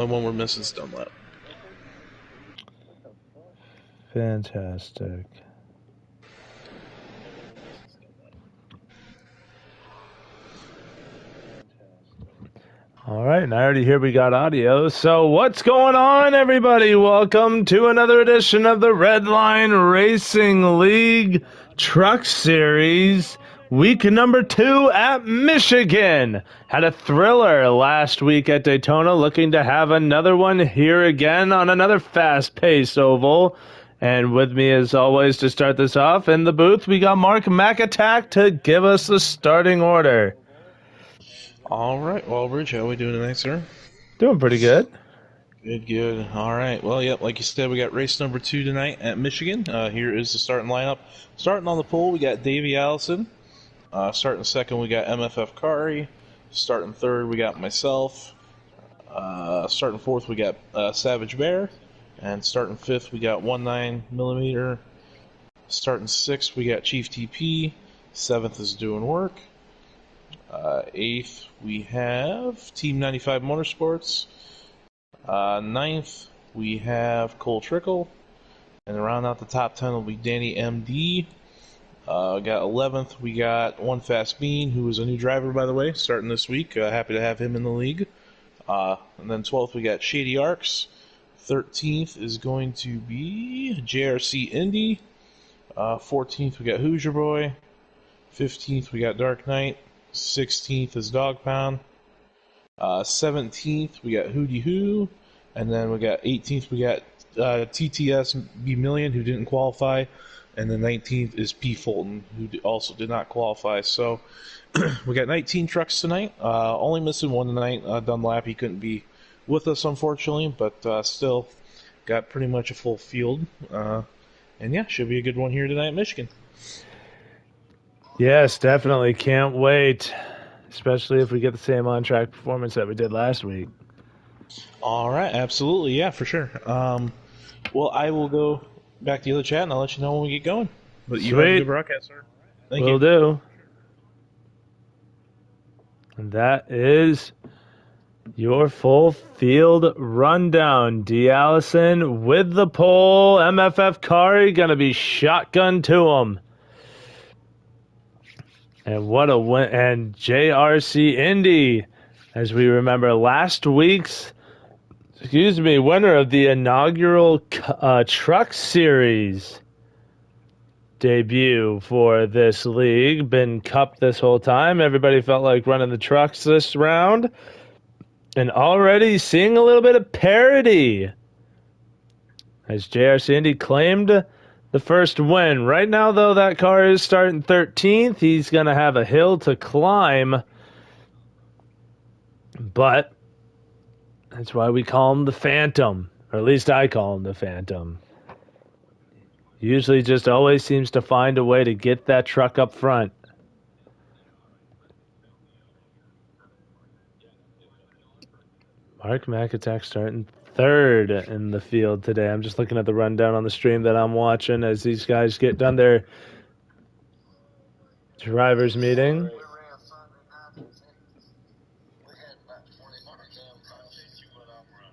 Only one we're missing is Dunlap. Fantastic. All right, and I already hear we got audio. So what's going on, everybody? Welcome to another edition of the Redline Racing League Truck Series. Week number 2 at Michigan. Had a thriller last week at Daytona, looking to have another one here again on another fast-paced oval. And with me, as always, to start this off in the booth, we got Mark McAttack to give us the starting order. All right, Walbridge, how are we doing tonight, sir? Doing pretty good. Good. All right. Well, yep, like you said, we got race number 2 tonight at Michigan. Here is the starting lineup. Starting on the pole, we got Davey Allison. Starting second, we got MFF Kari. Starting third, we got myself. Starting fourth, we got Savage Bear. And starting fifth, we got 19mm. Starting sixth, we got Chief TP. Seventh is doing work. Eighth, we have Team 95 Motorsports. Ninth, we have Cole Trickle. And to round out the top 10 will be Danny MD. Got 11th, we got One Fast Bean, who is a new driver, by the way, starting this week. Happy to have him in the league. And then 12th, we got Shady Arcs. 13th is going to be JRC Indy. 14th, we got Hoosier Boy. 15th, we got Dark Knight. 16th is Dog Pound. 17th, we got Hootie Hoo. And then we got 18th, we got TTS B Million, who didn't qualify. And then 19th is P Fulton, who also did not qualify. So we got 19 trucks tonight. Only missing one tonight. Dunlap, he couldn't be with us, unfortunately. But still got pretty much a full field. And yeah, should be a good one here tonight at Michigan. Yes, definitely. Can't wait. Especially if we get the same on-track performance that we did last week. All right, absolutely. Yeah, for sure. Well, I will go back to the other chat, and I'll let you know when we get going. But you have a good broadcast, sir. Thank you. Will do. And that is your full field rundown. D. Allison with the pole. MFF Kari going to be shotgun to him. And what a win. And JRC Indy, as we remember last week's, winner of the inaugural Truck Series debut for this league. Been cupped this whole time. Everybody felt like running the trucks this round. And already seeing a little bit of parity as JRC Indy claimed the first win. Right now, though, that car is starting 13th. He's going to have a hill to climb. But that's why we call him the Phantom. Or at least I call him the Phantom. Usually just always seems to find a way to get that truck up front. Mark McAttack starting third in the field today. I'm just looking at the rundown on the stream that I'm watching as these guys get done their drivers meeting.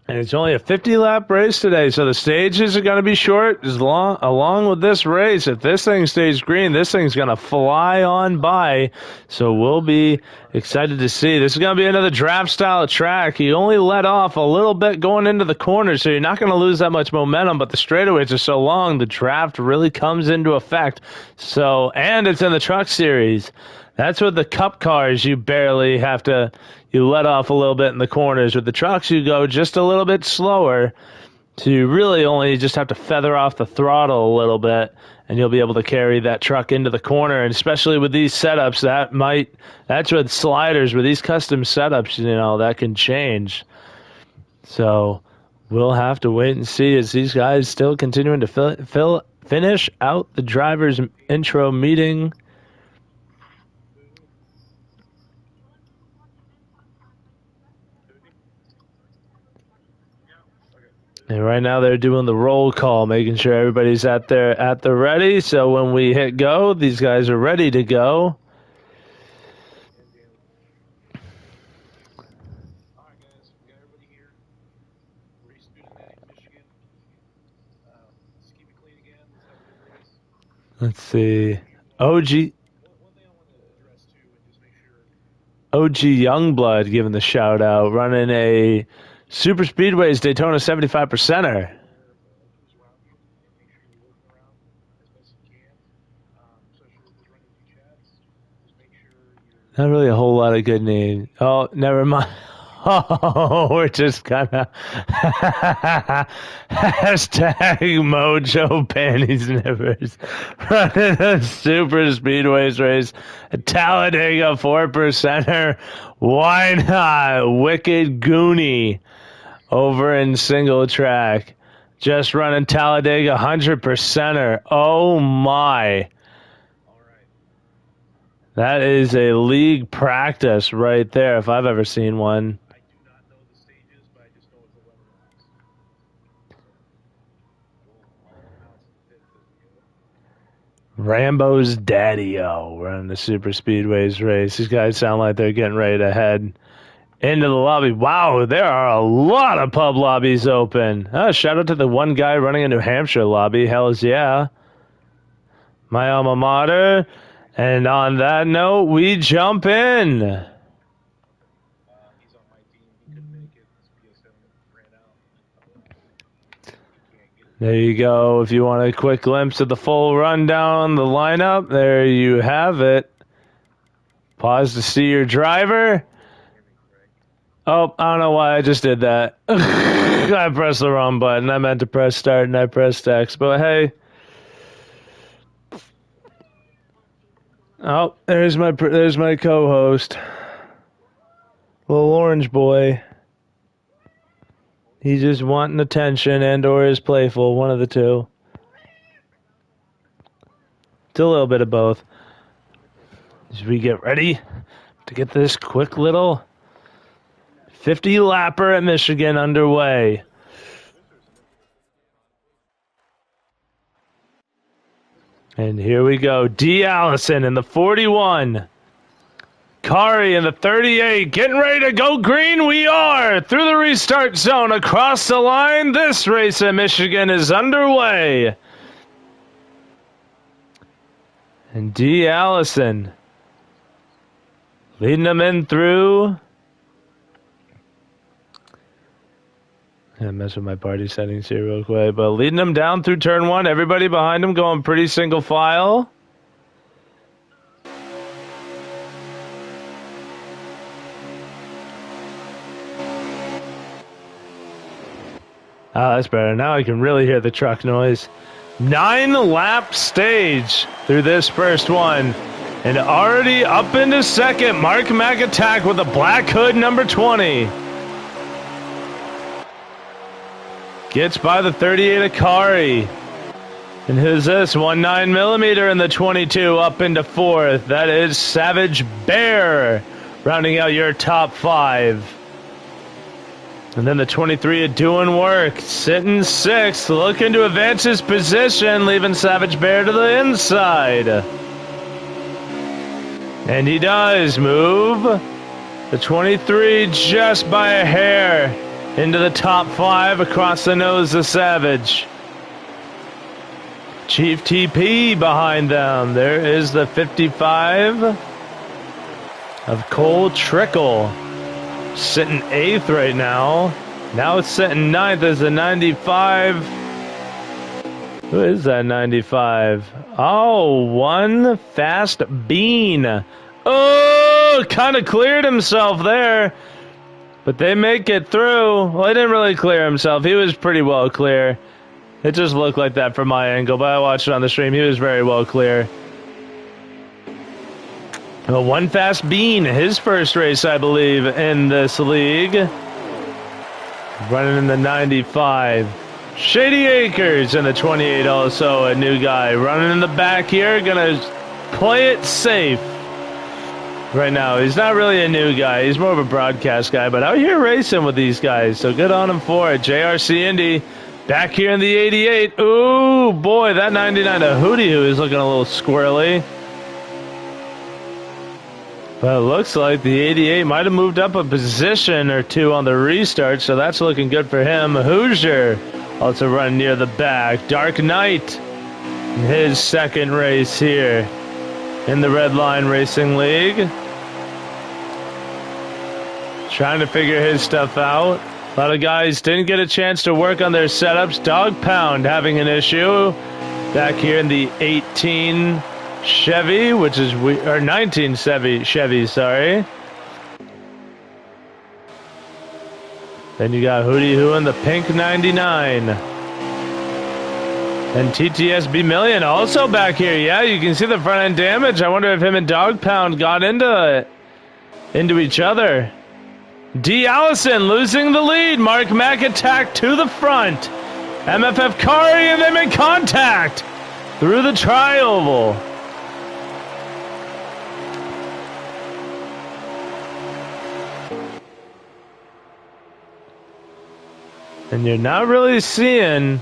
And it's only a 50-lap race today, so the stages are going to be short along with this race. If this thing stays green, this thing's going to fly on by. So we'll be excited to see. This is going to be another draft-style track. You only let off a little bit going into the corner, so you're not going to lose that much momentum, but the straightaways are so long, the draft really comes into effect. So, and it's in the Truck Series. That's with the Cup cars, you barely have to, you let off a little bit in the corners. With the trucks, you go just a little bit slower. So you really only just have to feather off the throttle a little bit, and you'll be able to carry that truck into the corner. And especially with these setups, that's with sliders, with these custom setups, that can change. So we'll have to wait and see as these guys still continuing to finish out the driver's intro meeting. And right now they're doing the roll call, making sure everybody's at the ready. So when we hit go, these guys are ready to go. Let's see. OG Youngblood giving the shout out, running a Super Speedways Daytona 75 percenter. Not really a whole lot of good names. Oh, never mind. Oh, we're just kind of hashtag Mojo Panties Nippers running a Super Speedways race. A Talladega 4%er. Why not? Wicked Goonie over in single track. Just running Talladega 100%er. Oh my. That is a league practice right there, if I've ever seen one. Rambo's Daddy-O running the Super Speedways race. These guys sound like they're getting ready to head into the lobby. Wow, there are a lot of pub lobbies open. Oh, shout out to the one guy running a New Hampshire lobby. Hells yeah. My alma mater. And on that note, we jump in. There you go. If you want a quick glimpse of the full rundown, the lineup, there you have it. Pause to see your driver. Oh, I don't know why I just did that. I pressed the wrong button. I meant to press start and I pressed X. But hey. Oh, there's my co-host. Little orange boy. He's just wanting attention and or is playful, one of the two. It's a little bit of both. As we get ready to get this quick little 50-lapper at Michigan underway. And here we go. D. Allison in the 41. Kari in the 38, getting ready to go green. We are through the restart zone, across the line. This race at Michigan is underway. And D. Allison leading them in through. I mess with my party settings here real quick, but leading them down through turn one. Everybody behind them going pretty single file. Oh, that's better. Now I can really hear the truck noise. 9-lap stage through this first one. And already up into second, Mark McAttack with a black hood number 20. Gets by the 38 Akari. And who's this? 19mm in the 22 up into fourth. That is Savage Bear rounding out your top five. And then the 23 is doing work, sitting sixth, looking to advance his position, leaving Savage Bear to the inside. And he does move the 23 just by a hair into the top five across the nose of Savage. Chief TP behind them. There is the 55 of Cole Trickle. Sitting eighth right now. Now it's sitting ninth as the 95. Who is that 95? Oh, one Fast Bean. Oh, kind of cleared himself there. But they make it through. Well, he didn't really clear himself. He was pretty well clear. It just looked like that from my angle, but I watched it on the stream. He was very well clear. Well, one Fast Bean, his first race, I believe, in this league. Running in the 95. Shady Acres in the 28, also a new guy. Running in the back here, gonna play it safe. Right now, he's not really a new guy. He's more of a broadcast guy, but out here racing with these guys, so good on him for it. JRC Indy back here in the 88. Ooh, boy, that 99 to Hootie Hoo is looking a little squirrely. But it looks like the 88 might have moved up a position or two on the restart, so that's looking good for him. Hoosier also running near the back. Dark Knight His second race here in the Redline Racing League. Trying to figure his stuff out. A lot of guys didn't get a chance to work on their setups. Dog Pound having an issue back here in the 18 Chevy, which is or 19 Chevy, sorry. Then you got Hootie Hoo in the pink 99. And TTSB Million also back here. Yeah, you can see the front end damage. I wonder if him and Dog Pound got into each other. D. Allison losing the lead. Mark Mack attack to the front. MFF Kari, and they make contact through the tri-oval. And you're not really seeing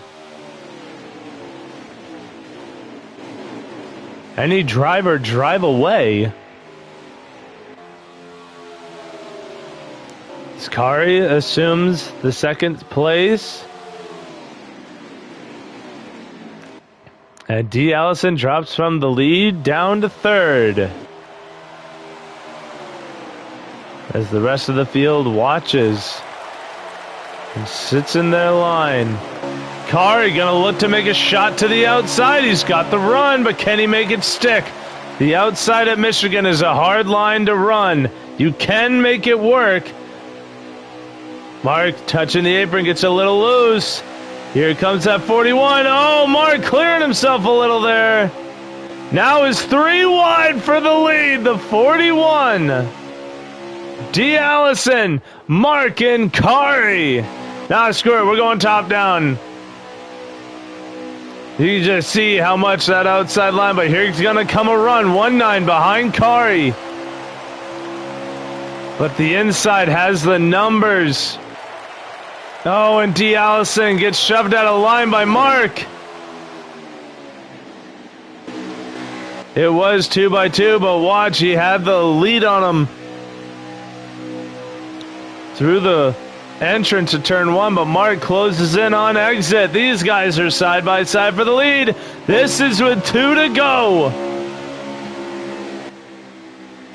any driver drive away. Kari assumes the second place. And D. Allison drops from the lead down to third. As the rest of the field watches and sits in their line. Kari gonna look to make a shot to the outside. He's got the run, but can he make it stick? The outside at Michigan is a hard line to run. You can make it work. Mark touching the apron, gets a little loose. Here comes that 41. Oh, Mark clearing himself a little there. Now is 3 wide for the lead, the 41. D. Allison, Mark, and Kari. Nah, screw it, we're going top down. You can just see how much that outside line, but here's gonna come a run. 1-9 behind Kari. But the inside has the numbers. Oh, and D. Allison gets shoved out of line by Mark. It was 2x2, but watch, he had the lead on him through the entrance to turn 1, but Mark closes in on exit. These guys are side by side for the lead. This is with 2 to go.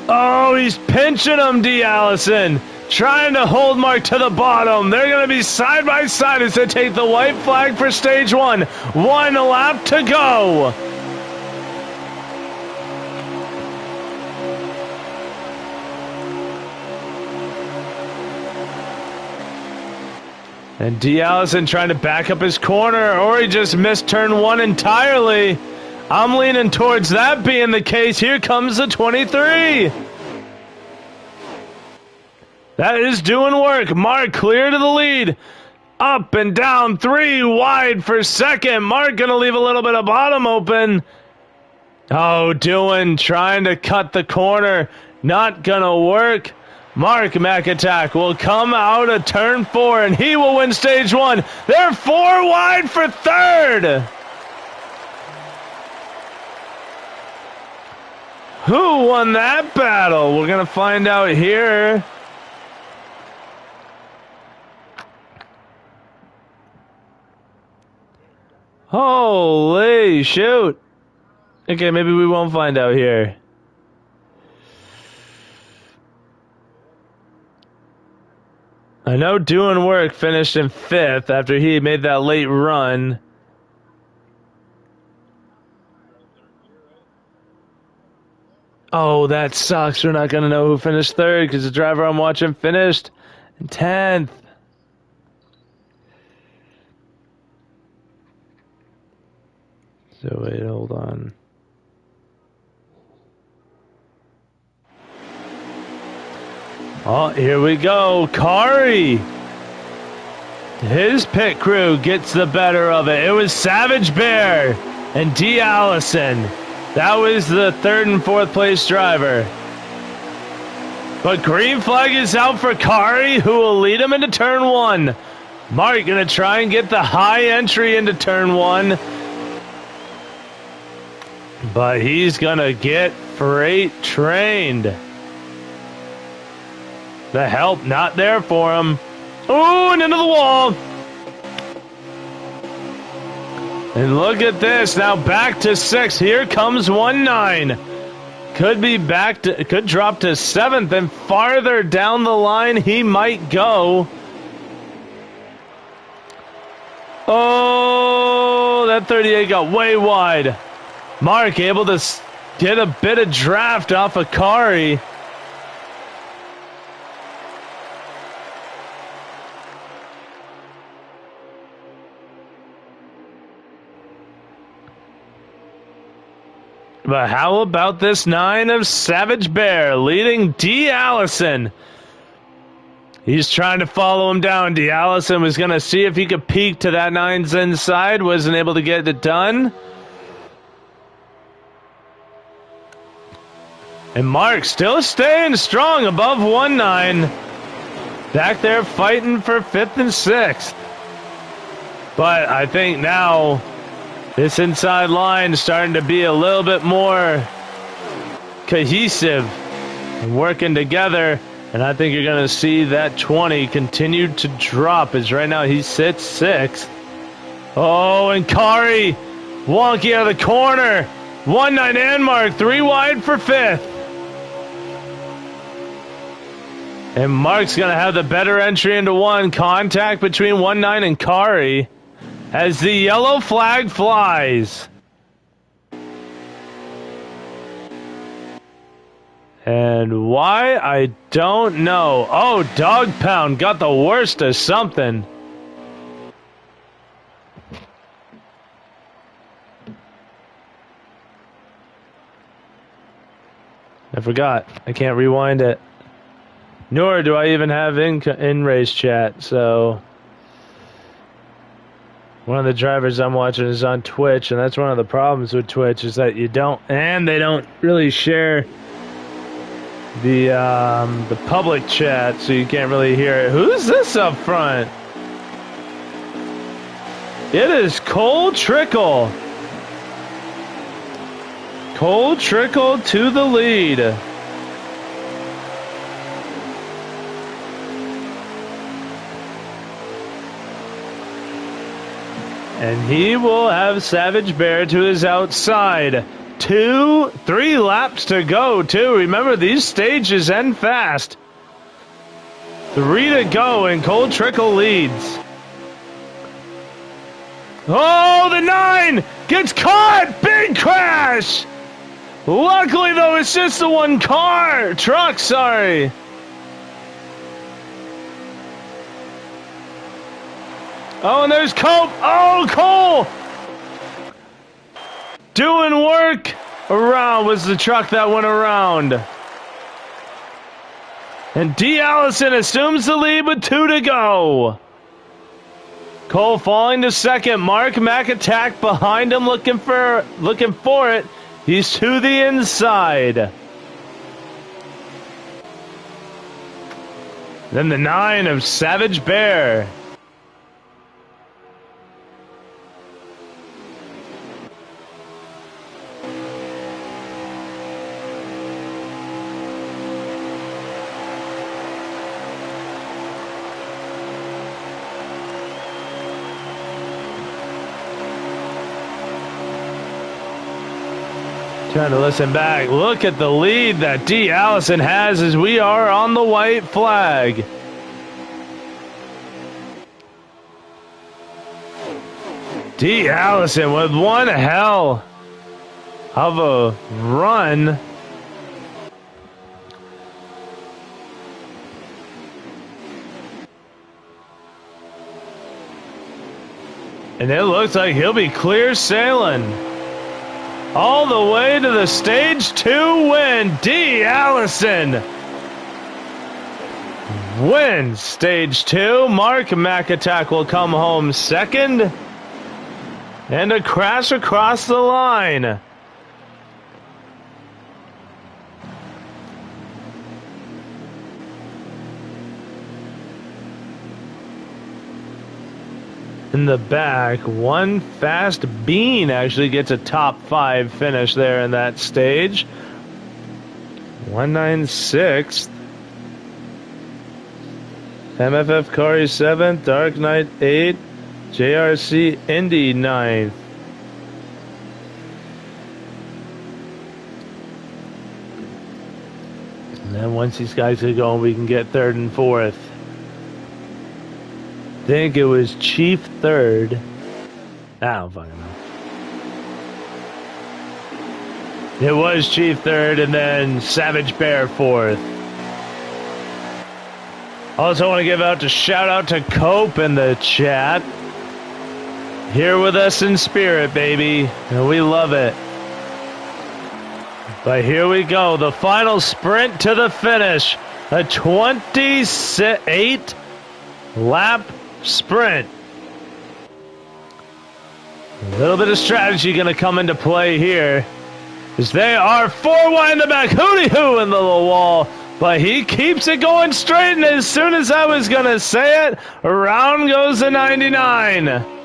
Oh, he's pinching him, D. Allison. Trying to hold Mark to the bottom. They're going to be side by side as they take the white flag for stage 1. 1 lap to go. And D. Allison trying to back up his corner, or he just missed turn 1 entirely. I'm leaning towards that being the case. Here comes the 23. That is doing work. Mark clear to the lead. Up and down, 3 wide for second. Mark going to leave a little bit of bottom open. Oh, trying to cut the corner. Not going to work. Mark McAttack will come out of turn 4, and he will win stage 1. They're 4 wide for third. Who won that battle? We're going to find out here. Holy shoot. Okay, maybe we won't find out here. I know Doing Work finished in 5th after he made that late run. Oh, that sucks. We're not going to know who finished 3rd because the driver I'm watching finished in 10th. So wait, hold on. Oh, here we go. Kari. His pit crew gets the better of it. It was Savage Bear and D. Allison. That was the 3rd and 4th place driver. But green flag is out for Kari, who will lead him into turn 1. Mark gonna try and get the high entry into turn 1. But he's gonna get freight trained. The help not there for him. Oh, and into the wall. And look at this. Now back to 6th. Here comes 1-9. Could drop to 7th, and farther down the line he might go. Oh, that 38 got way wide. Mark able to get a bit of draft off of Kari. But how about this 9 of Savage Bear leading D. Allison? He's trying to follow him down. D. Allison was going to see if he could peek to that 9's inside. Wasn't able to get it done. And Mark still staying strong above 1-9. Back there fighting for 5th and 6th. But I think now this inside line is starting to be a little bit more cohesive and working together. And I think you're going to see that 20 continue to drop, as right now he sits 6th. Oh, and Kari wonky out of the corner. 1-9 and Mark, 3 wide for 5th. And Mark's going to have the better entry into 1. Contact between 1-9 and Kari as the yellow flag flies. And why, I don't know. Oh, Dog Pound got the worst of something. I forgot. I can't rewind it. Nor do I even have in-race chat, so one of the drivers I'm watching is on Twitch, and that's one of the problems with Twitch is that they don't really share the public chat, so you can't really hear it. Who's this up front? It is Cole Trickle. Cole Trickle to the lead. And he will have Savage Bear to his outside. 3 laps to go, too. Remember, these stages end fast. 3 to go, and Cole Trickle leads. Oh, the 9 gets caught! Big crash! Luckily, though, it's just the one truck, sorry. Oh, and there's Cope. Oh, Cole! Doing work around was the truck that went around. And D. Allison assumes the lead with 2 to go. Cole falling to 2nd. Mark McAttack behind him looking for it. He's to the inside. Then the 9 of Savage Bear. Trying to listen back. Look at the lead that D. Allison has as we are on the white flag. D. Allison with one hell of a run. And it looks like he'll be clear sailing all the way to the stage 2 win. D. Allison wins stage 2. Mark McAttack will come home 2nd. And a crash across the line. In the back, one Fast Bean actually gets a top 5 finish there in that stage. 196th. MFF Kari 7th, Dark Knight 8th, JRC Indy 9th. And then once these guys get going, we can get third and fourth. I think it was Chief third. I don't fucking know. It was Chief third, and then Savage Bear fourth. Also want to give out to shout out to Cope in the chat. Here with us in spirit, baby. And we love it. But here we go. The final sprint to the finish. A 28 lap sprint. A little bit of strategy going to come into play here. As they are 4 wide in the back. Hooty-hoo in the little wall. But he keeps it going straight. And as soon as I was going to say it, around goes the 99.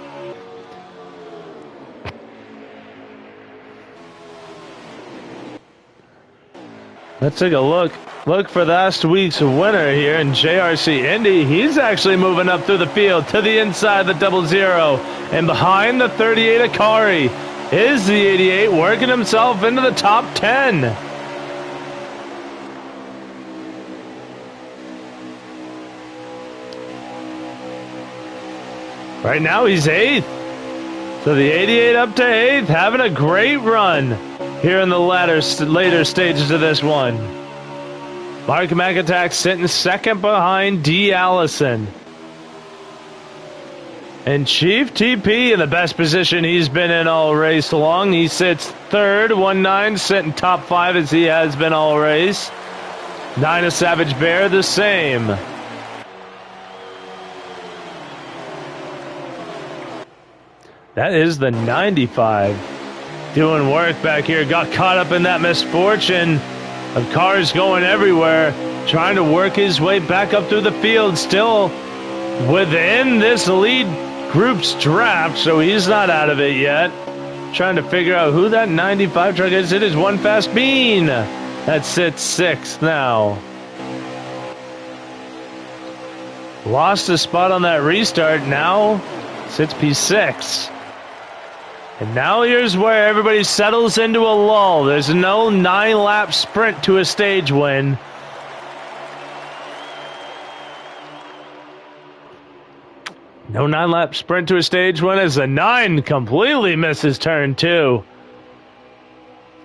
Let's take a look. Look for last week's winner here in JRC Indy. He's actually moving up through the field to the inside of the 00. And behind the 38 Akari is the 88 working himself into the top 10. Right now he's 8th. So the 88 up to 8th, having a great run here in the later stages of this one. Mark McAttack sitting second behind D. Allison. And Chief TP in the best position he's been in all race long. He sits third, 1-9, sitting top 5 as he has been all race. 9 of Savage Bear, the same. That is the 95. Doing work back here. Got caught up in that misfortune of cars going everywhere. Trying to work his way back up through the field. Still within this lead group's draft, so he's not out of it yet. Trying to figure out who that 95 truck is. It is One Fast Bean. That sits 6th now. Lost a spot on that restart. Now sits P6. And now here's where everybody settles into a lull. There's no 9-lap sprint to a stage win. No 9-lap sprint to a stage win as the 9 completely misses turn 2.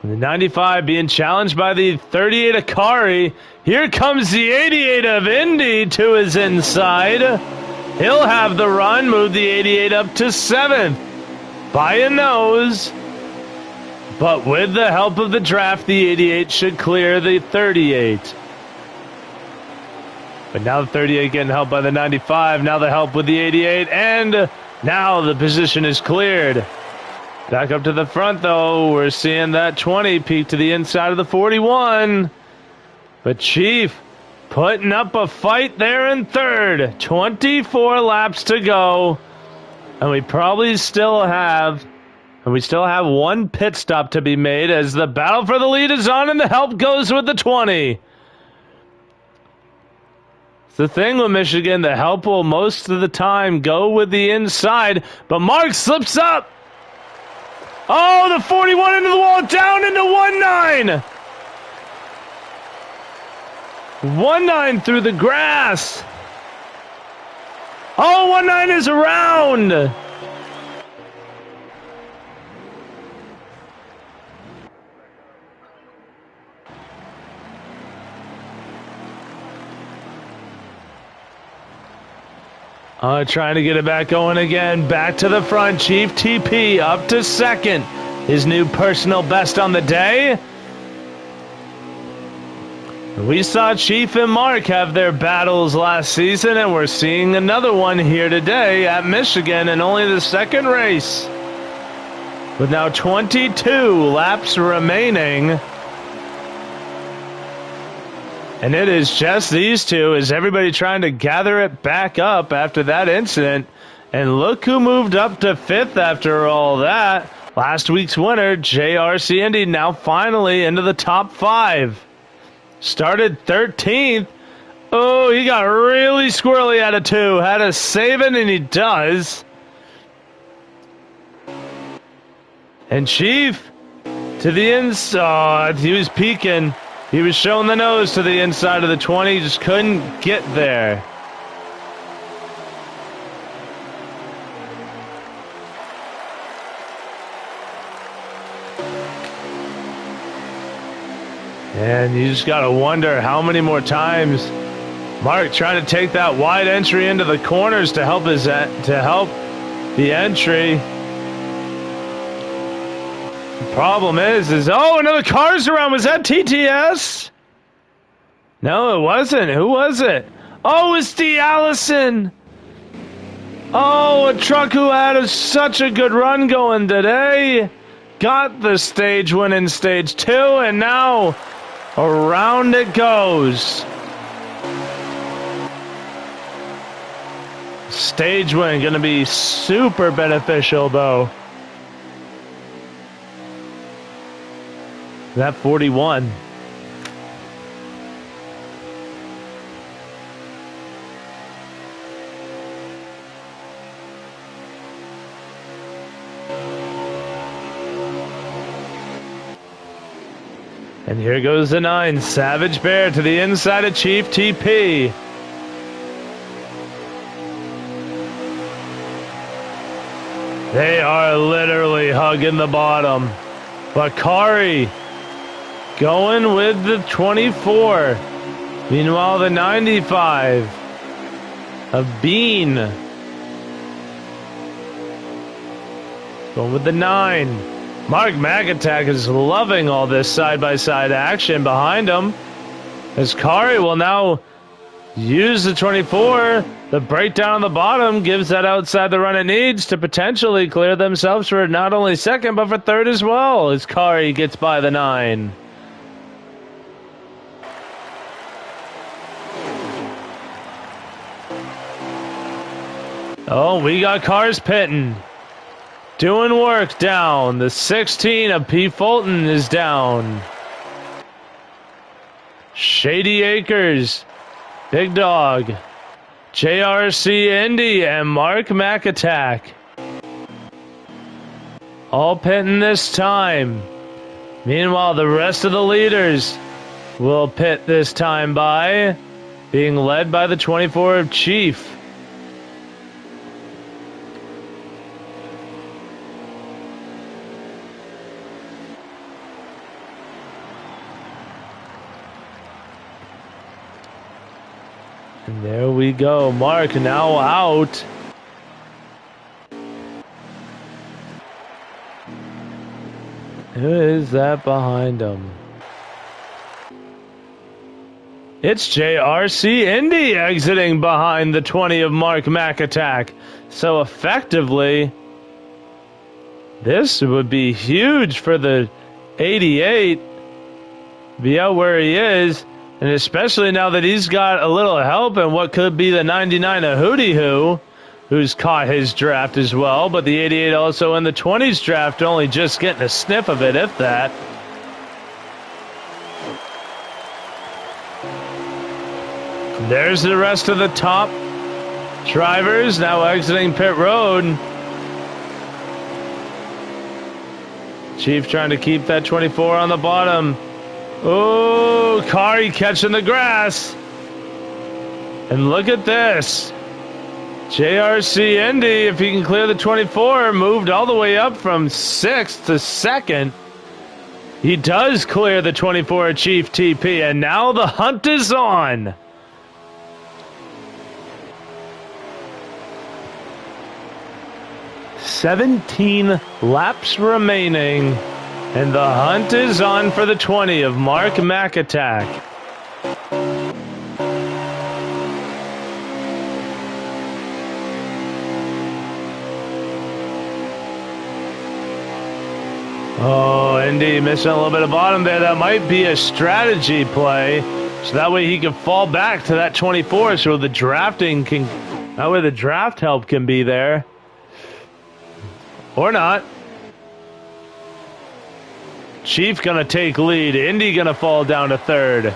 And the 95 being challenged by the 38 Akari. Here comes the 88 of Indy to his inside. He'll have the run, move the 88 up to 7th. By a nose, but with the help of the draft, the 88 should clear the 38. But now the 38 getting helped by the 95, now the help with the 88, and now the position is cleared. Back up to the front, though, we're seeing that 20 peek to the inside of the 41. But Chief putting up a fight there in third. 24 laps to go. And we still have one pit stop to be made as the battle for the lead is on and the help goes with the 20. It's the thing with Michigan, the help will most of the time go with the inside, but Mark slips up. Oh, the 41 into the wall, down into 1-9. 1-9 through the grass. Oh, 1-9 is around. Trying to get it back going again. Back to the front. Chief TP up to second. His new personal best on the day. We saw Chief and Mark have their battles last season, and we're seeing another one here today at Michigan in only the second race. With now 22 laps remaining. And it is just these two as everybody trying to gather it back up after that incident. And look who moved up to 5th after all that. Last week's winner, JRC Indy, now finally into the top 5. Started 13th. Oh, he got really squirrely out of 2. Had to save it, and he does. And Chief to the inside. He was peeking. He was showing the nose to the inside of the 20, just couldn't get there. And you just got to wonder how many more times Mark trying to take that wide entry into the corners to help the entry. The problem is another car's around. Was that TTS? No, it wasn't. Who was it? Oh, it's D. Allison. Oh, a truck who had such a good run going today. Got the stage win in stage 2, and now around it goes. Stage win going to be super beneficial, though. That 41. And here goes the 9, Savage Bear to the inside of Chief TP. They are literally hugging the bottom. Bakari going with the 24. Meanwhile, the 95 of Bean going with the 9. Mark McAttack is loving all this side-by-side action behind him, as Kari will now use the 24. The breakdown on the bottom gives that outside the run it needs to potentially clear themselves for not only second, but for third as well, as Kari gets by the 9. Oh, we got cars pitting. Doing work down. The 16 of P. Fulton is down. Shady Acres, Big Dog, JRC Indy, and Mark McAttack. All pitting this time. Meanwhile, the rest of the leaders will pit this time by being led by the 24 of Chief. And there we go. Mark now out. Who is that behind him? It's JRC Indy exiting behind the 20 of Mark McAttack. So effectively, this would be huge for the 88. Be out where he is. And especially now that he's got a little help in what could be the 99 of Hootie Hoo, who's caught his draft as well. But the 88 also in the 20s draft, only just getting a sniff of it, if that. There's the rest of the top drivers now exiting pit road. Chief trying to keep that 24 on the bottom. Oh, Kari catching the grass. And look at this. JRC Indy, if he can clear the 24, moved all the way up from 6th to 2nd. He does clear the 24 Chief TP, and now the hunt is on. "17 laps remaining. And the hunt is on for the 20 of Mark McAttack. Oh, Indy missing a little bit of bottom there. That might be a strategy play. So that way he can fall back to that 24 so the drafting can... That way the draft help can be there. Or not. Chief gonna take lead. Indy gonna fall down to 3rd.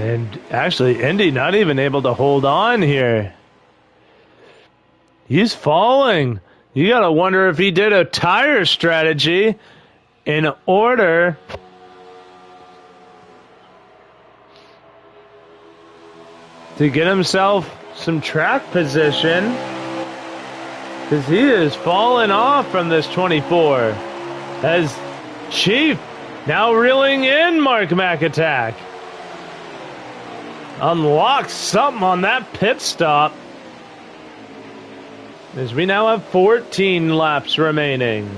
And actually, Indy not even able to hold on here. He's falling. You got to wonder if he did a tire strategy in order to get himself some track position, because he is falling off from this 24 as Chief now reeling in Mark McAttack. Unlocks something on that pit stop, as we now have 14 laps remaining.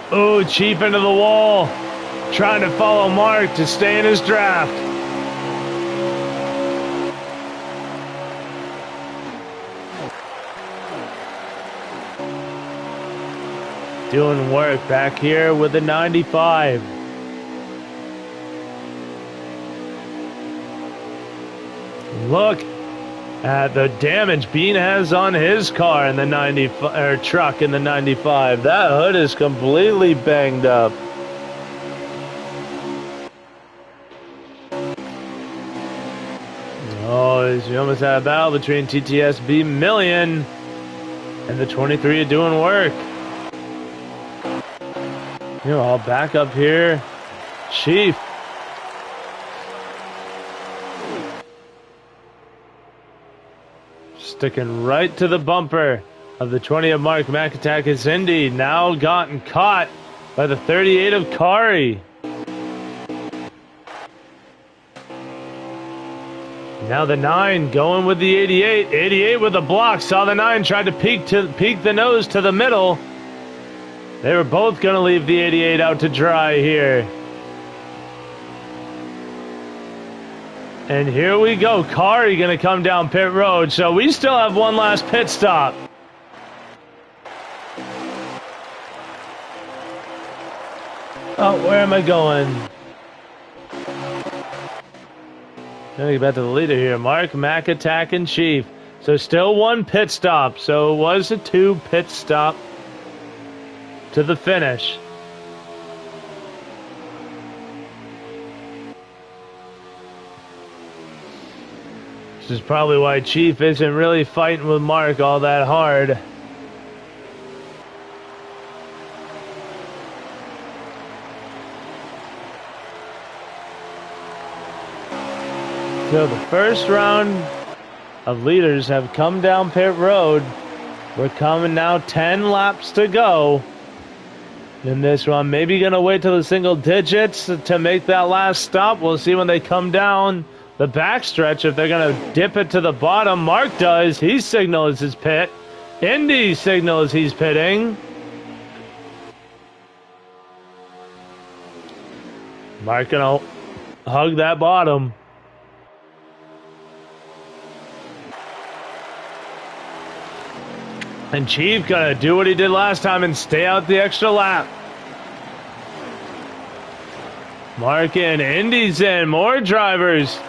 Oh, Chief into the wall, trying to follow Mark to stay in his draft. Doing work back here with the 95. Look at the damage Bean has on his car in the 95, or truck in the 95. That hood is completely banged up. Oh, you almost had a battle between TTSB Million and the 23 are doing work. You know, I'll back up here. Chief. Sticking right to the bumper of the 20 of Mark McAttack is Indy. Now gotten caught by the 38 of Kari. Now the 9 going with the 88. 88 with the block. Saw the 9, tried to peek the nose to the middle. They were both going to leave the 88 out to dry here. And here we go. Kari going to come down pit road. So we still have one last pit stop. Oh, where am I going? Gonna get back to the leader here. Mark McAttack and Chief. So still one pit stop. So it was a 2 pit stop to the finish. This is probably why Chief isn't really fighting with Mark all that hard. So the first round of leaders have come down pit road. We're coming now 10 laps to go in this one. Maybe going to wait till the single digits to make that last stop. We'll see when they come down the backstretch if they're going to dip it to the bottom. Mark does. He signals his pit. Indy signals he's pitting. Mark going to hug that bottom. And Chief gonna do what he did last time and stay out the extra lap. Mark in, Indy's in, more drivers.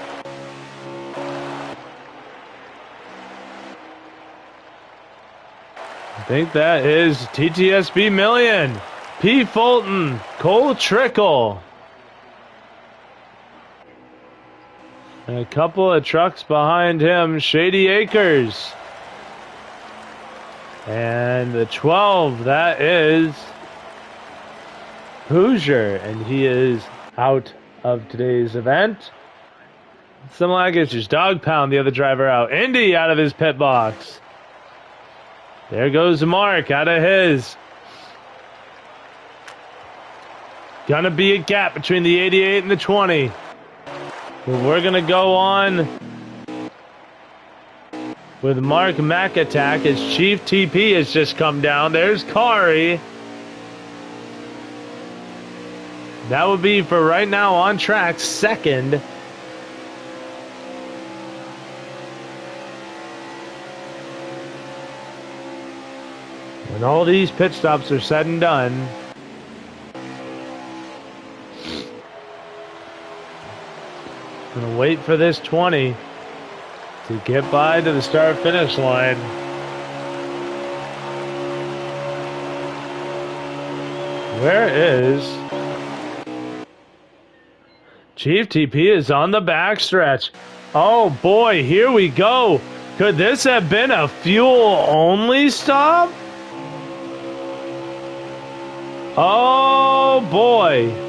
I think that is TTSB Million. P. Fulton, Cole Trickle. And a couple of trucks behind him, Shady Acres. And the 12, that is Hoosier, and he is out of today's event. Some laggages, Dog Pound, the other driver out. Indy out of his pit box. There goes Mark out of his. Gonna be a gap between the 88 and the 20. But we're gonna go on with Mark McAttack as Chief TP has just come down. There's Kari. That would be, for right now, on track, second. When all these pit stops are said and done, Gonna wait for this 20 to get by to the start-finish line. Where is... Chief TP is on the backstretch. Oh boy, here we go. Could this have been a fuel-only stop? Oh boy.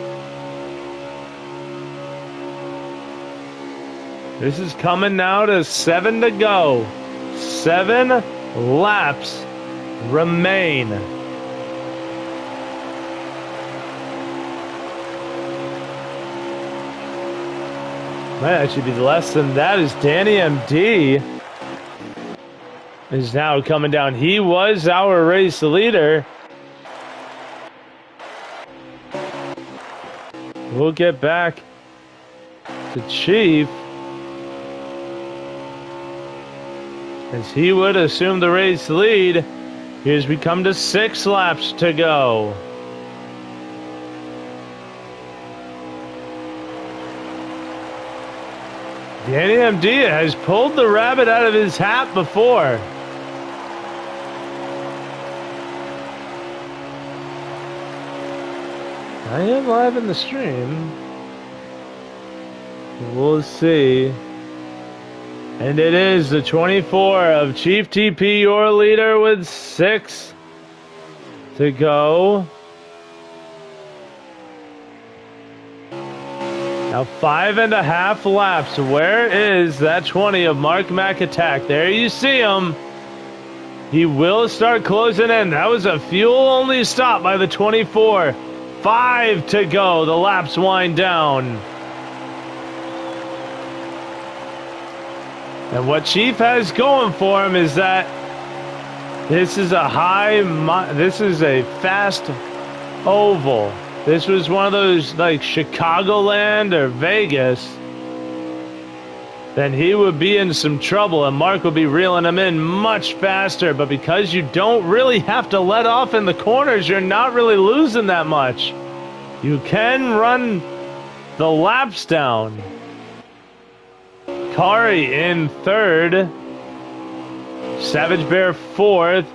This is coming now to 7 to go. 7 laps remain. Might actually be less than that, as Danny MD is now coming down. He was our race leader. We'll get back to Chief, as he would assume the race lead. Here's we come to 6 laps to go. Danny MD has pulled the rabbit out of his hat before. I am live in the stream. We'll see. And it is the 24 of Chief TP, your leader, with 6 to go. Now 5.5 laps. Where is that 20 of Mark McAttack? There you see him. He will start closing in. That was a fuel-only stop by the 24. 5 to go. The laps wind down. And what Chief has going for him is that this is a fast oval. This was one of those like Chicagoland or Vegas. Then he would be in some trouble and Mark would be reeling him in much faster. But because you don't really have to let off in the corners, you're not really losing that much. You can run the laps down. Kari in 3rd. Savage Bear 4th.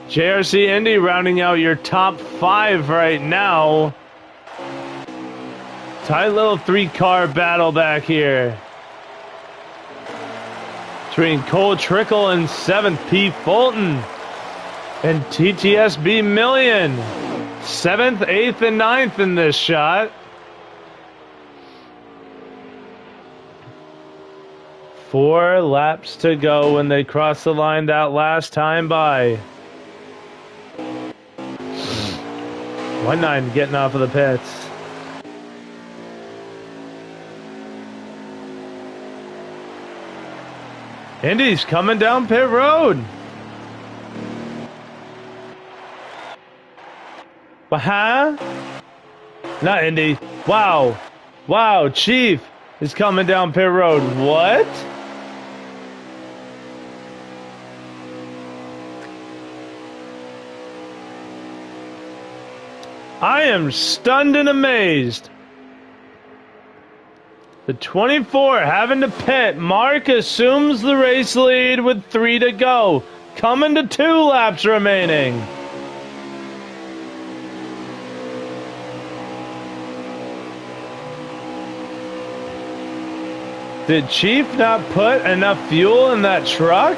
JRC Indy rounding out your top 5 right now. Tight little 3-car battle back here between Cole Trickle and 7th, P. Fulton and TTSB Million. 7th, 8th, and 9th in this shot. 4 laps to go when they cross the line that last time by. 1-9 getting off of the pits. Indy's coming down pit road. Huh? Not Indy. Wow. Wow, Chief is coming down pit road. What? I am stunned and amazed. The 24 having to pit. Mark assumes the race lead with 3 to go. Coming to 2 laps remaining. Did Chief not put enough fuel in that truck?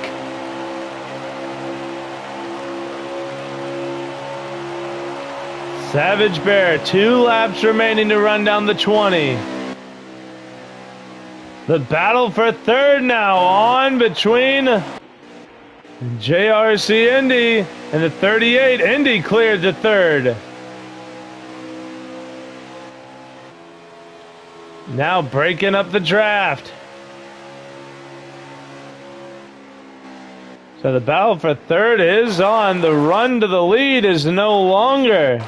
Savage Bear, 2 laps remaining to run down the 20. The battle for 3rd now on between JRC Indy and the 38. Indy cleared to 3rd. Now breaking up the draft. So the battle for 3rd is on. The run to the lead is no longer.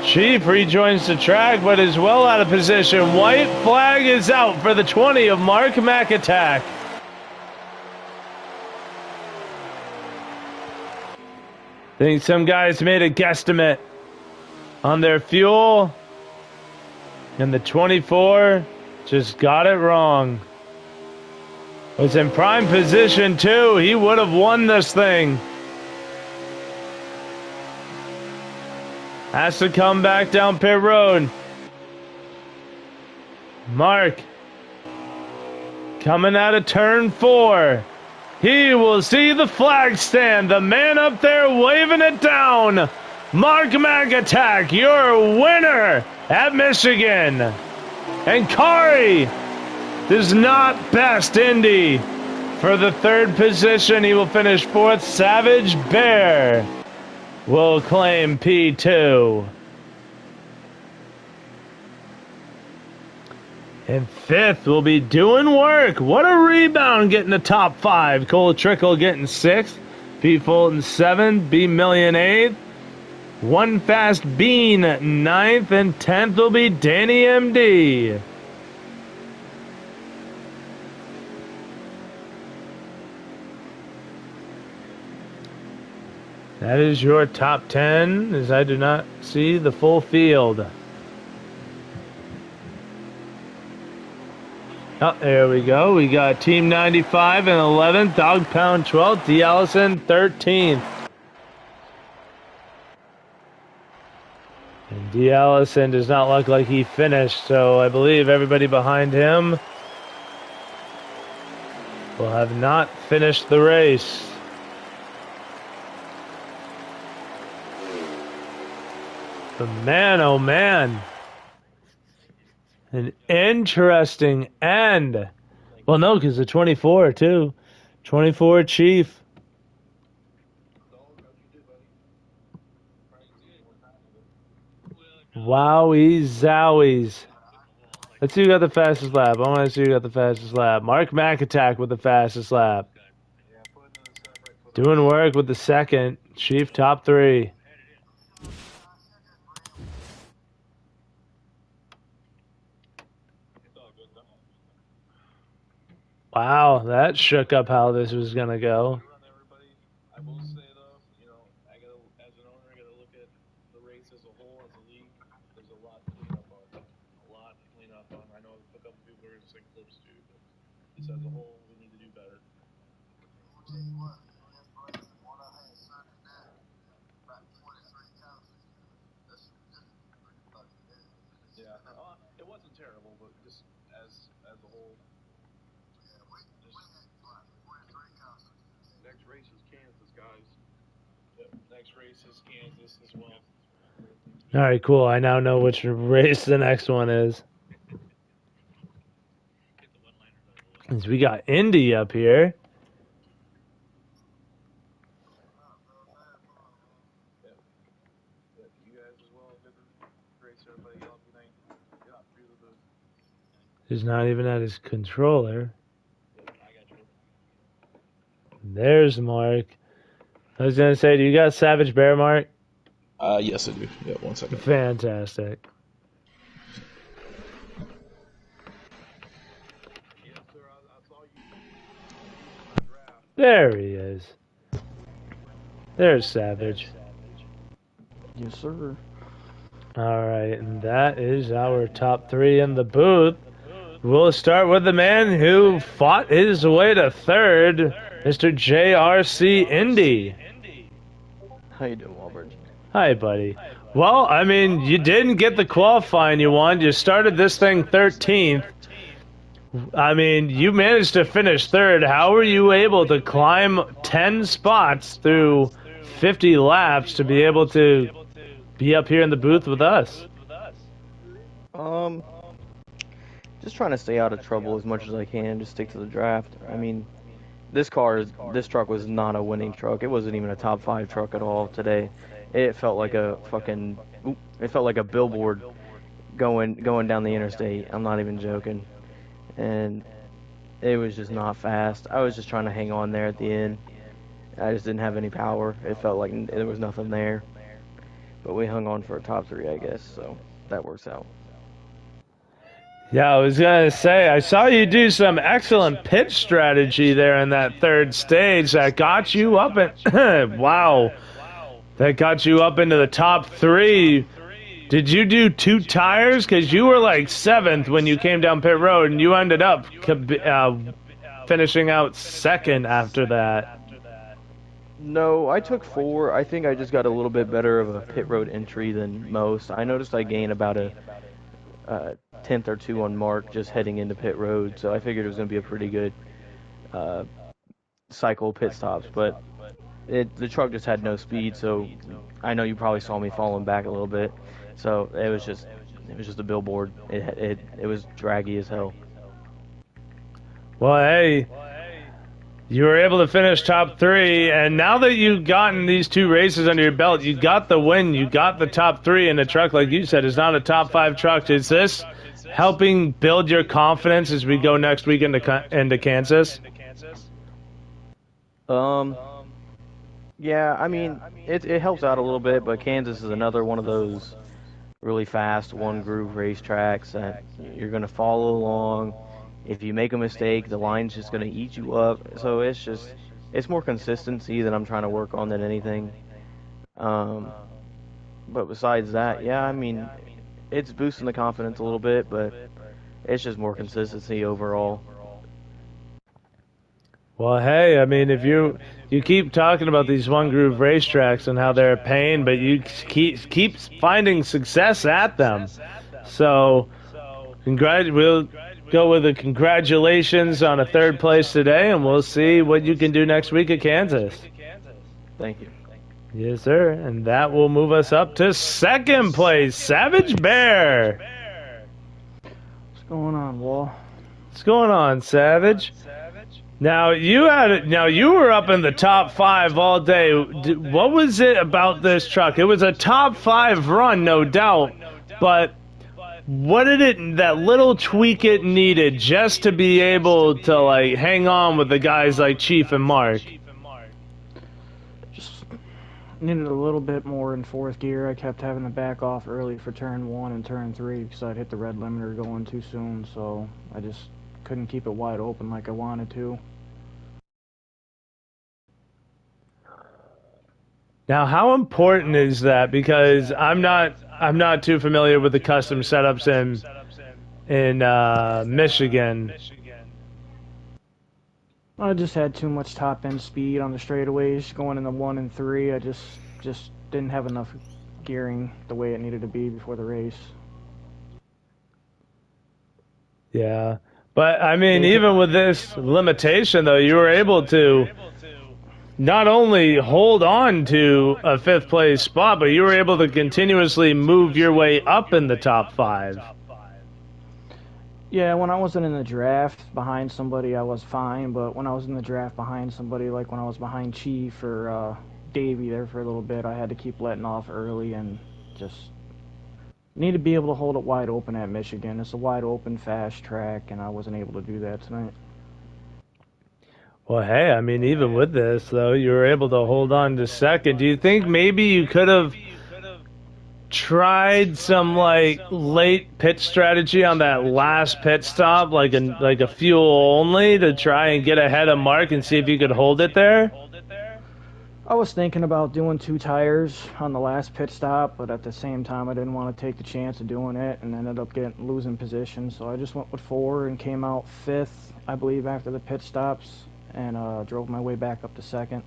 Chief rejoins the track, but is well out of position. White flag is out for the 20 of Mark McAttack. I think some guys made a guesstimate on their fuel. And the 24 Just got it wrong. Was in prime position too. He would have won this thing. Has to come back down pit road. Mark coming out of turn 4. He will see the flag stand. The man up there waving it down. Mark McAttack, your winner at Michigan. And Kari does not best Indy. For the 3rd position, he will finish 4th. Savage Bear will claim P2. And 5th will be Doing Work. What a rebound getting the top 5. Cole Trickle getting 6th. Pete Fulton 7th. B Million 8th. One Fast Bean 9th. And 10th will be Danny MD. That is your top 10, as I do not see the full field. Oh, there we go. We got Team 95 and 11th, Dog Pound 12th, D. Allison 13th. And D. Allison does not look like he finished, so I believe everybody behind him will have not finished the race. But man, oh man. An interesting end. Well, no, because the 24 too. 24 Chief. Wowie zowies. Let's see who got the fastest lap. I want to see who got the fastest lap. Mark McAttack with the fastest lap. Doing Work with the 2nd. Chief top 3. Wow, that shook up how this was going to go. I will say though, as an owner, I gotta look at the race as a whole, as a league. There's a lot to clean up on. I know a couple people are saying clips too, but just as a whole, we need to do better. Yeah, it wasn't terrible, but just as a whole. Next race is Kansas, guys. Yep, next race is Kansas as well. All right, cool. I now know which race the next one is. As we got Indy up here. You guys as well. Good race, everybody. Y'all be nice. Get out through the booth. He's not even at his controller. There's Mark. I was going to say, do you got Savage Bear, Mark? Yes, I do. Yeah, 1 second. Fantastic. There he is. There's Savage. Yes, sir. All right, and that is our top 3 in the booth. We'll start with the man who fought his way to 3rd, Mr. JRC Indy. How you doing, Walbridge? Hi, buddy. Well, I mean, you didn't get the qualifying you wanted. You started this thing 13th. I mean, you managed to finish 3rd. How were you able to climb 10 spots through 50 laps to be able to be up here in the booth with us? Just trying to stay out of trouble as much as I can, just stick to the draft. I mean, this truck was not a winning truck. It wasn't even a top 5 truck at all today. It felt like a billboard going down the interstate. I'm not even joking. And it was just not fast. I was just trying to hang on there at the end. I just didn't have any power. It felt like there was nothing there. But we hung on for a top 3, I guess, so that works out. Yeah, I was going to say, I saw you do some excellent pitch strategy there in that 3rd stage that got you up wow. That got you up into the top 3 Did you do 2 tires? Because you were like 7th when you came down pit road, and you ended up finishing out 2nd after that. No, I took 4. I think I just got a little bit better of a pit road entry than most. I noticed I gained about a 10th or 2 on Mark just heading into pit road, so I figured it was going to be a pretty good cycle pit stops. But the truck just had no speed, so I know you probably saw me falling back a little bit. So it was just a billboard. It was draggy as hell. Well, hey, you were able to finish top 3, and now that you've gotten these 2 races under your belt, you got the win, you got the top 3 in the truck, like you said. It's not a top 5 truck. Is this helping build your confidence as we go next week into Kansas? Yeah, I mean, it helps out a little bit, but Kansas is another one of those really fast one groove racetracks that you're going to follow along. If you make a mistake, the line's just going to eat you up. So it's more consistency that I'm trying to work on than anything. But besides that, yeah, I mean, it's boosting the confidence a little bit, but it's just more consistency overall. Well, hey, I mean, if you keep talking about these one groove racetracks and how they're a pain, but you keep finding success at them. So, we'll go with the congratulations on a 3rd place today, and we'll see what you can do next week at Kansas. Thank you. Yes, sir. And that will move us up to 2nd place, Savage Bear. What's going on, Wall? What's going on, Savage? Now you were up in the top 5 all day. What was it about this truck? It was a top 5 run, no doubt. But what did that little tweak it needed just to be able to like hang on with the guys like Chief and Mark? Just needed a little bit more in 4th gear. I kept having to back off early for turn 1 and turn 3 because I'd hit the red limiter going too soon. So I just couldn't keep it wide open like I wanted to. Now, how important is that? Because I'm not too familiar with the custom setups in Michigan. I just had too much top end speed on the straightaways going in the 1 and 3. I just didn't have enough gearing the way it needed to be before the race. Yeah. But, I mean, even with this limitation, though, you were able to not only hold on to a 5th place spot, but you were able to continuously move your way up in the top 5. Yeah, when I wasn't in the draft behind somebody, I was fine. But when I was in the draft behind somebody, like when I was behind Chief or Davey there for a little bit, I had to keep letting off early and just need to be able to hold it wide open at Michigan. It's a wide open, fast track, and I wasn't able to do that tonight. Well, hey, I mean, even with this, though, you were able to hold on to 2nd. Do you think maybe you could have tried some, like, late pit strategy on that last pit stop, like a fuel only, to try and get ahead of Mark and see if you could hold it there? I was thinking about doing 2 tires on the last pit stop, but at the same time, I didn't want to take the chance of doing it and ended up losing position. So I just went with 4 and came out 5th, I believe, after the pit stops, and drove my way back up to 2nd.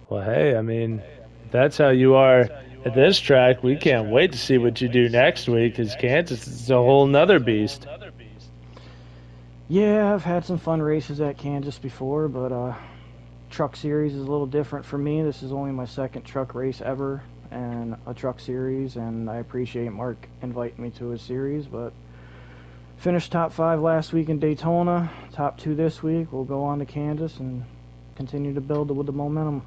Well, hey, I mean, if that's how you are at this track, we can't wait to see what you do next week, because Kansas is a whole nother beast. Yeah, I've had some fun races at Kansas before, but truck series is a little different for me. This is only my 2nd truck race ever and a truck series, and I appreciate Mark inviting me to his series, but finished top 5 last week in Daytona, top 2 this week. We'll go on to Kansas and continue to build with the momentum.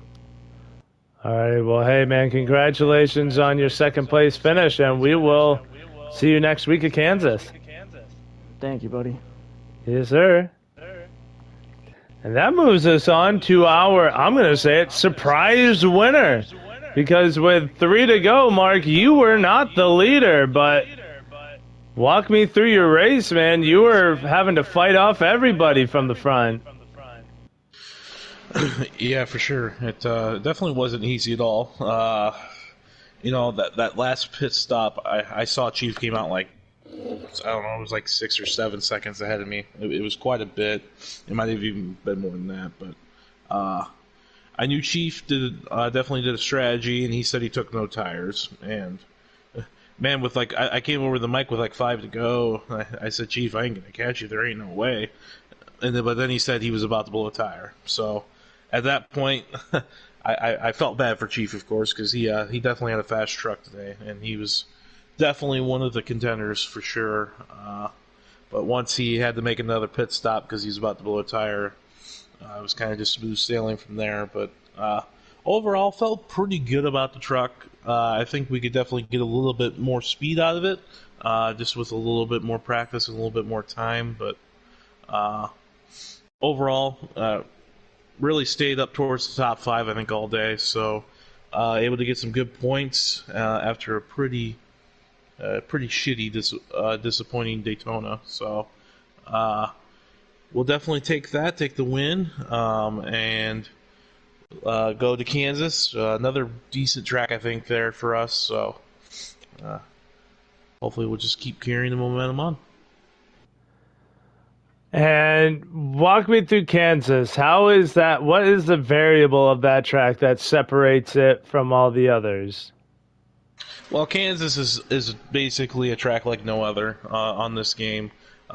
All right, well, hey, man, congratulations on your 2nd place finish, and we will see you next week at Kansas. Thank you, buddy. Yes, sir. And that moves us on to our, I'm going to say it, surprise winner. Because with 3 to go, Mark, you were not the leader, but walk me through your race, man. You were having to fight off everybody from the front. Yeah, for sure. It definitely wasn't easy at all. that last pit stop, I saw Chief came out like, I don't know, it was like 6 or 7 seconds ahead of me. It was quite a bit. It might have even been more than that, but I knew Chief definitely did a strategy, and he said he took no tires. And man, with like I came over the mic with like 5 to go. I said, Chief, I ain't gonna catch you. There ain't no way. But then he said he was about to blow a tire. So at that point, I felt bad for Chief, of course, because he definitely had a fast truck today, and he was definitely one of the contenders for sure. But once he had to make another pit stop because he was about to blow a tire, it was kind of just smooth sailing from there. But overall, felt pretty good about the truck. I think we could definitely get a little bit more speed out of it, just with a little bit more practice and a little bit more time. But overall, really stayed up towards the top 5, I think, all day. So able to get some good points after a pretty shitty, disappointing Daytona. So we'll definitely take the win, and go to Kansas. Another decent track, I think, there for us. So hopefully we'll just keep carrying the momentum on. And walk me through Kansas. How is that? What is the variable of that track that separates it from all the others? Well, Kansas is basically a track like no other on this game.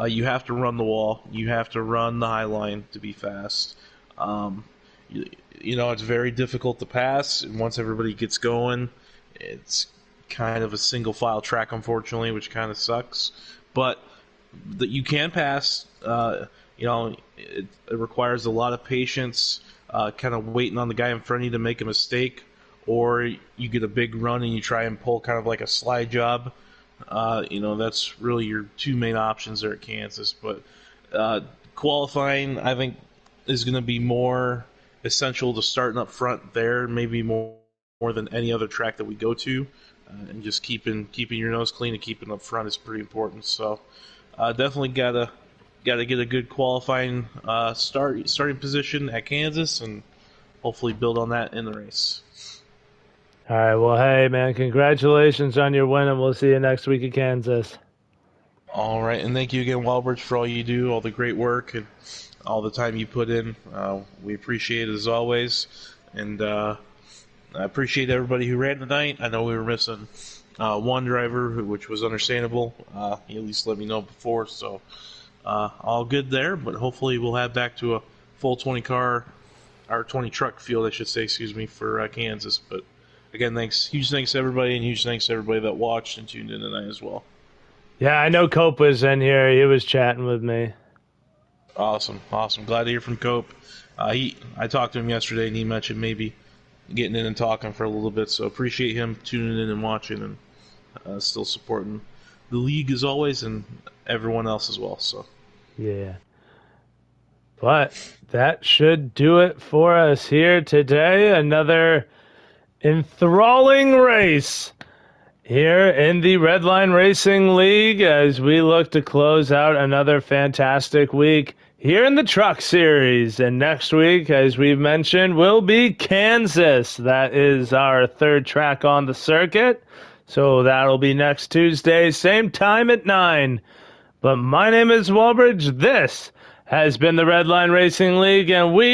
You have to run the wall. You have to run the high line to be fast. It's very difficult to pass. And once everybody gets going, it's kind of a single file track, unfortunately, which kind of sucks. But that you can pass. It requires a lot of patience, kind of waiting on the guy in front of you to make a mistake, or you get a big run and you try and pull kind of like a slide job. That's really your two main options there at Kansas. But qualifying, I think, is going to be more essential to starting up front there, maybe more than any other track that we go to. And just keeping your nose clean and keeping up front is pretty important. So definitely gotta get a good qualifying starting position at Kansas, and hopefully build on that in the race. All right. Well, hey, man, congratulations on your win, and we'll see you next week at Kansas. All right, and thank you again, Walbridge, for all you do, all the great work, and all the time you put in. We appreciate it as always, and I appreciate everybody who ran tonight. I know we were missing one driver, which was understandable. He at least let me know before, so all good there. But hopefully we'll have back to a full 20 truck field, I should say, for Kansas. But again, huge thanks to everybody, and huge thanks to everybody that watched and tuned in tonight as well. Yeah, I know Cope was in here. He was chatting with me. Awesome. Glad to hear from Cope. I talked to him yesterday, and he mentioned maybe getting in and talking for a little bit. So appreciate him tuning in and watching, and still supporting the league as always, and everyone else as well. So yeah. But that should do it for us here today. Another enthralling race here in the Redline Racing League as we look to close out another fantastic week here in the Truck Series. And next week, as we've mentioned, will be Kansas. That is our third track on the circuit. So that'll be next Tuesday, same time at 9. But my name is Walbridge. This has been the Redline Racing League, and we